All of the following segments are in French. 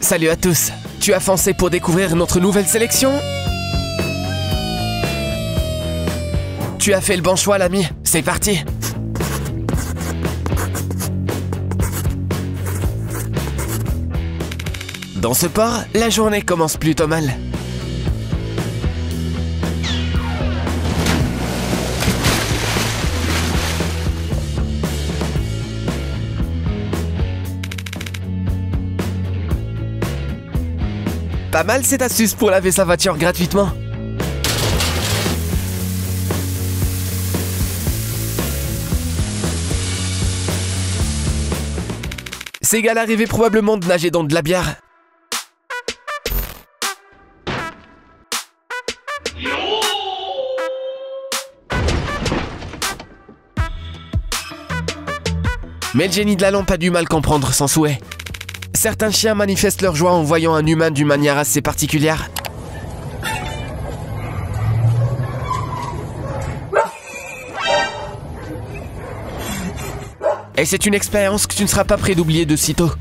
Salut à tous. Tu as foncé pour découvrir notre nouvelle sélection? Tu as fait le bon choix, l'ami. C'est parti. Dans ce port, la journée commence plutôt mal. Pas mal cette astuce pour laver sa voiture gratuitement. Ces gars-là rêvaient probablement de nager dans de la bière. Mais le génie de la lampe a du mal comprendre son souhait. Certains chiens manifestent leur joie en voyant un humain d'une manière assez particulière. Et c'est une expérience que tu ne seras pas prêt d'oublier de sitôt.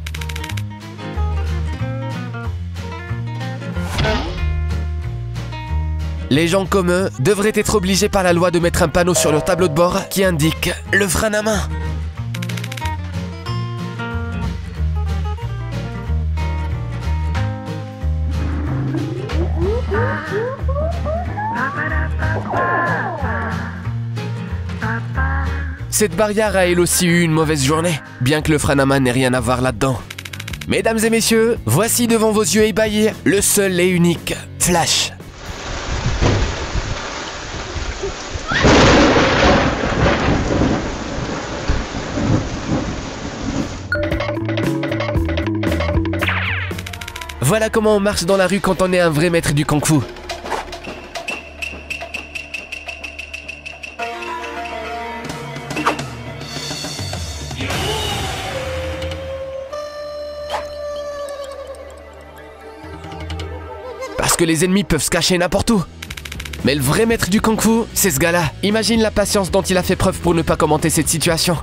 Les gens comme eux devraient être obligés par la loi de mettre un panneau sur leur tableau de bord qui indique le frein à main. Cette barrière a elle aussi eu une mauvaise journée, bien que le frein à main n'ait rien à voir là-dedans. Mesdames et messieurs, voici devant vos yeux ébahis le seul et unique Flash. Voilà comment on marche dans la rue quand on est un vrai maître du kung-fu. Parce que les ennemis peuvent se cacher n'importe où. Mais le vrai maître du kung-fu, c'est ce gars-là. Imagine la patience dont il a fait preuve pour ne pas commenter cette situation.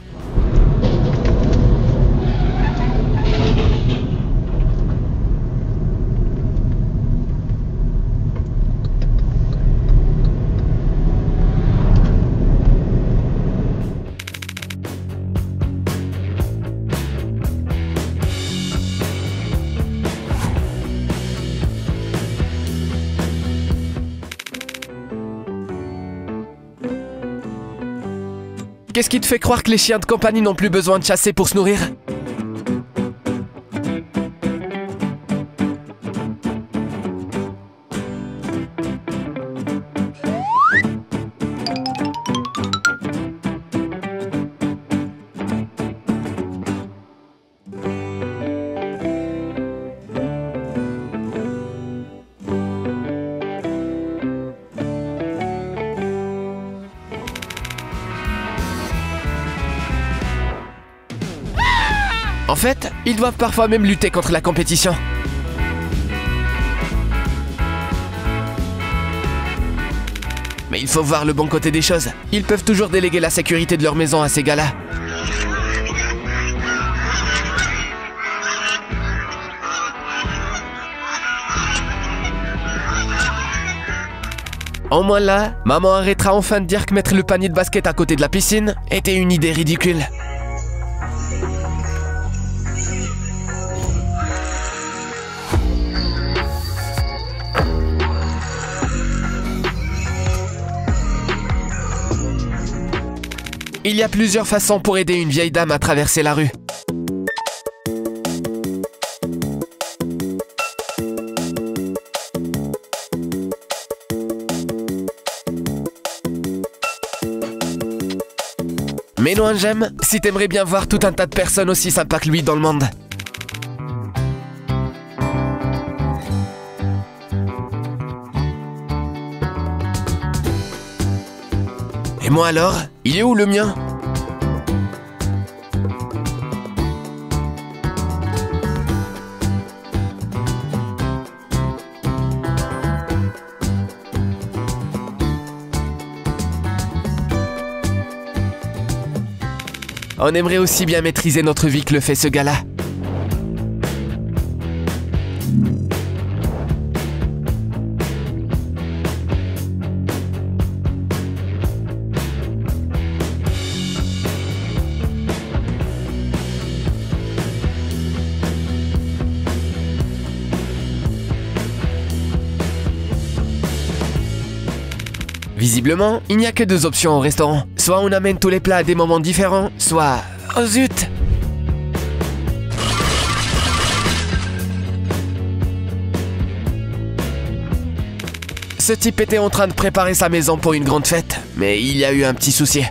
Qu'est-ce qui te fait croire que les chiens de compagnie n'ont plus besoin de chasser pour se nourrir? En fait, ils doivent parfois même lutter contre la compétition. Mais il faut voir le bon côté des choses. Ils peuvent toujours déléguer la sécurité de leur maison à ces gars-là. Au moins là, maman arrêtera enfin de dire que mettre le panier de basket à côté de la piscine était une idée ridicule. Il y a plusieurs façons pour aider une vieille dame à traverser la rue. Mets-nous un j'aime si t'aimerais bien voir tout un tas de personnes aussi sympas que lui dans le monde. Et moi alors, il est où le mien? On aimerait aussi bien maîtriser notre vie que le fait ce gars-là. Visiblement, il n'y a que 2 options au restaurant. Soit on amène tous les plats à des moments différents, soit... Oh zut! Ce type était en train de préparer sa maison pour une grande fête, mais il y a eu un petit souci.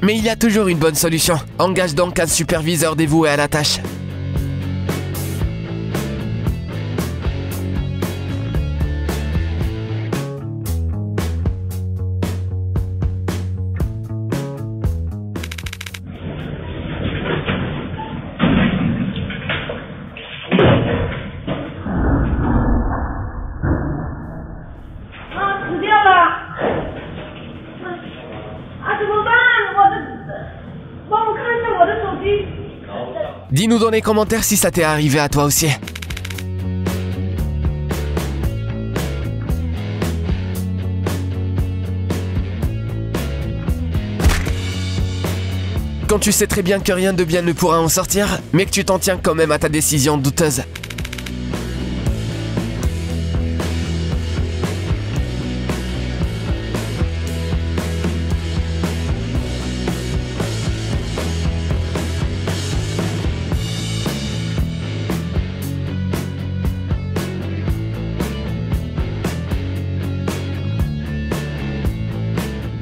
Mais il y a toujours une bonne solution. Engage donc un superviseur dévoué à la tâche. Dis-nous dans les commentaires si ça t'est arrivé à toi aussi. Quand tu sais très bien que rien de bien ne pourra en sortir, mais que tu t'en tiens quand même à ta décision douteuse.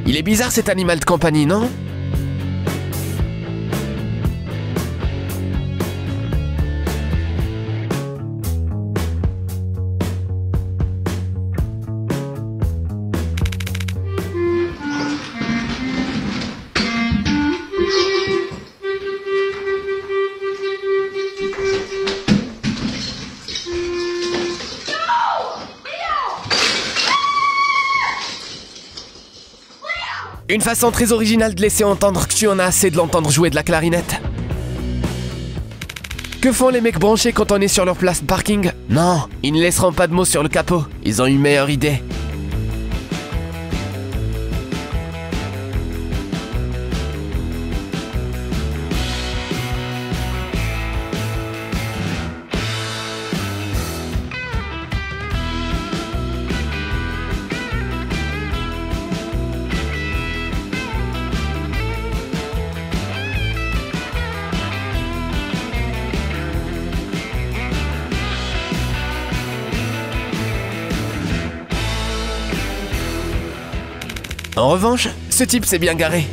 Il est bizarre cet animal de compagnie, non? Une façon très originale de laisser entendre que tu en as assez de l'entendre jouer de la clarinette. Que font les mecs branchés quand on est sur leur place de parking? Non, ils ne laisseront pas de mots sur le capot. Ils ont une meilleure idée. En revanche, ce type s'est bien garé.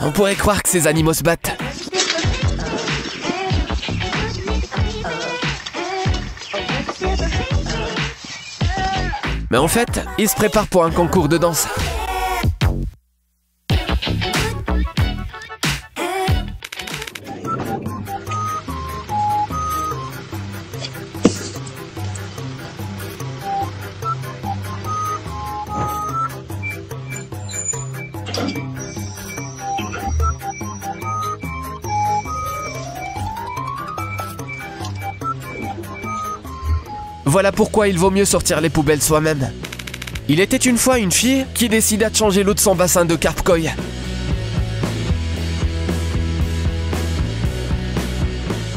On pourrait croire que ces animaux se battent. Mais en fait, ils se préparent pour un concours de danse. Voilà pourquoi il vaut mieux sortir les poubelles soi-même. Il était une fois une fille qui décida de changer l'eau de son bassin de carpe koi.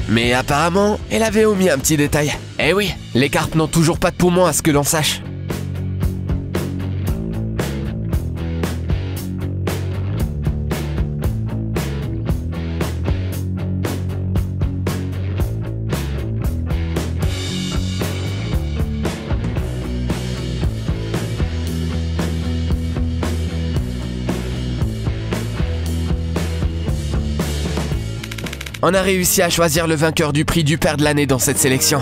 Mais apparemment, elle avait omis un petit détail. Eh oui, les carpes n'ont toujours pas de poumons à ce que l'on sache. On a réussi à choisir le vainqueur du prix du père de l'année dans cette sélection.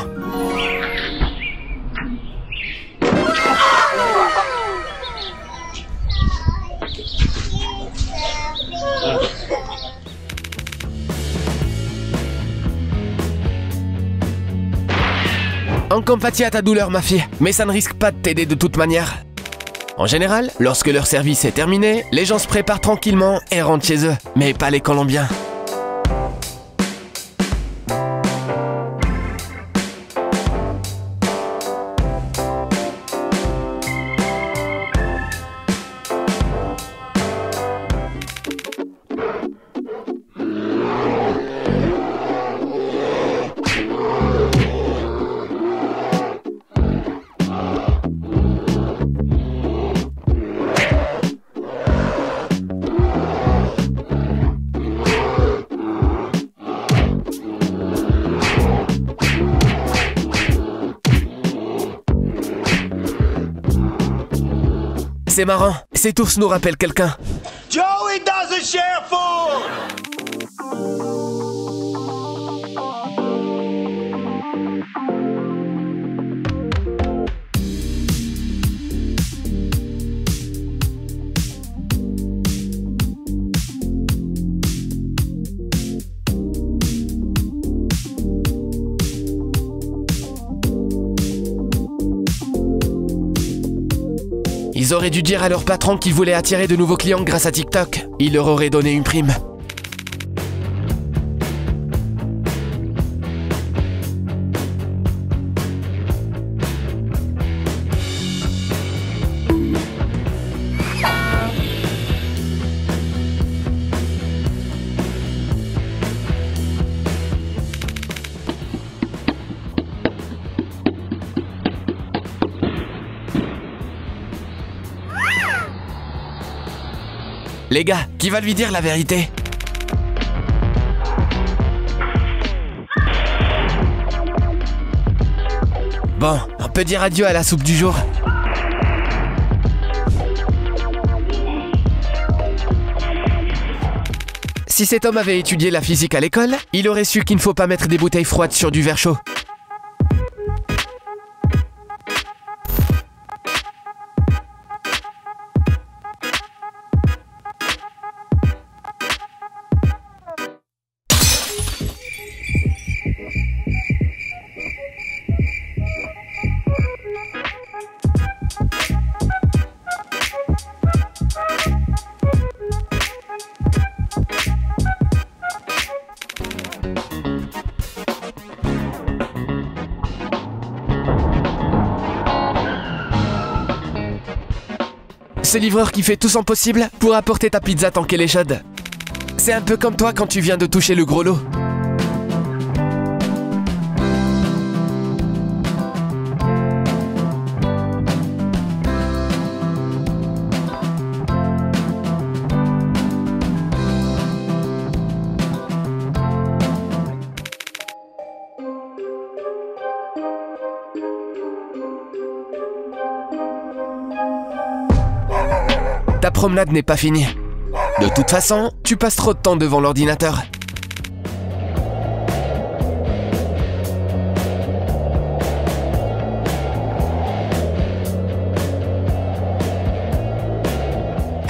On compatit à ta douleur, ma fille, mais ça ne risque pas de t'aider de toute manière. En général, lorsque leur service est terminé, les gens se préparent tranquillement et rentrent chez eux. Mais pas les Colombiens. C'est marrant, cet ours nous rappelle quelqu'un. Joey doesn't share food! Ils auraient dû dire à leur patron qu'ils voulaient attirer de nouveaux clients grâce à TikTok. Il leur aurait donné une prime. Les gars, qui va lui dire la vérité? Bon, on peut dire adieu à la soupe du jour. Si cet homme avait étudié la physique à l'école, il aurait su qu'il ne faut pas mettre des bouteilles froides sur du verre chaud. Ce livreur qui fait tout son possible pour apporter ta pizza tant qu'elle est chaude. C'est un peu comme toi quand tu viens de toucher le gros lot. Ta promenade n'est pas finie. De toute façon, tu passes trop de temps devant l'ordinateur.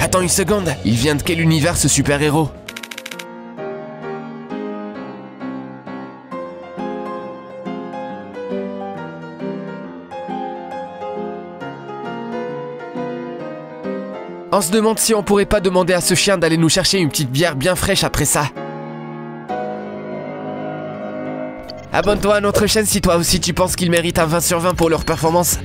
Attends une seconde, il vient de quel univers ce super-héros? On se demande si on pourrait pas demander à ce chien d'aller nous chercher une petite bière bien fraîche après ça. Abonne-toi à notre chaîne si toi aussi tu penses qu'ils méritent un 20 sur 20 pour leur performance.